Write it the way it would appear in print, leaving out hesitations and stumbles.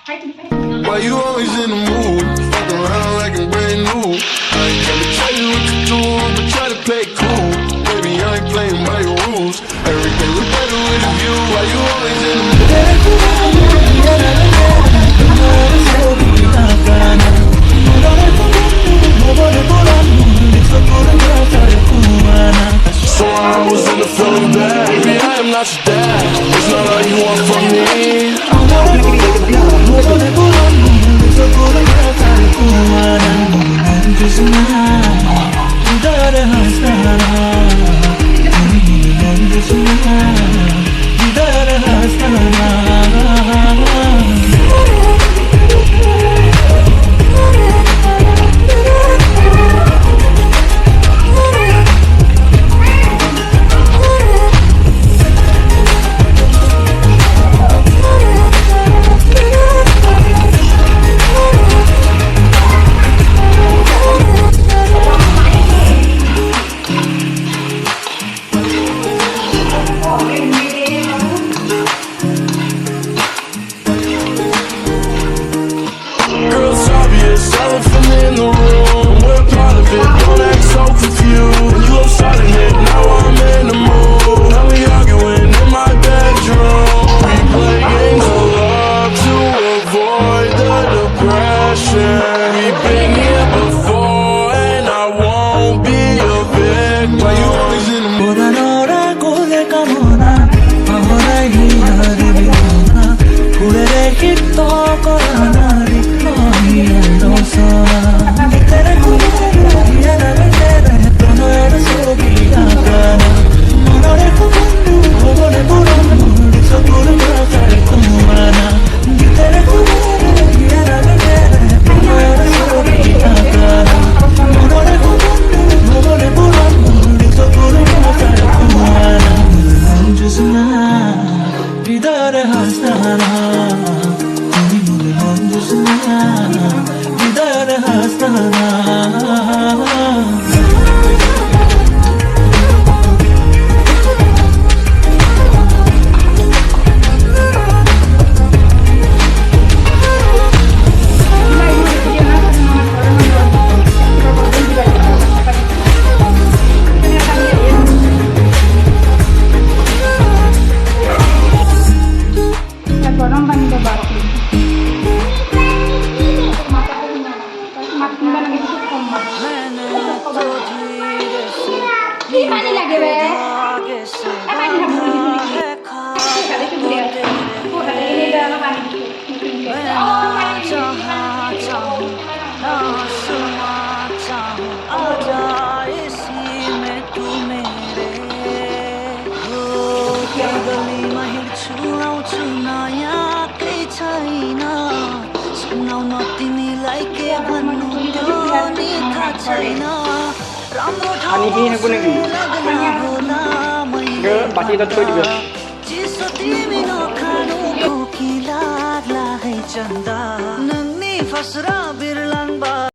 Why you always in the mood? Fuck around like I'm brand new. I ain't gonna tell you what to do, but try to play it cool. Baby, I ain't playing by your rules. Everything look better with a view. Why you always in the mood? So I was in the feeling bad. Baby, I am not your dad. It's not all you want from me. Elephant in the room, we're part of it, don't act so confused. You upside it, now I'm in the mood. Now we arguing in my bedroom. We play games of love to avoid the depression. We've been here before and I won't be a victim. Why you always in the mood? Ani ini aku lagi. Ke pasti tak cuy juga.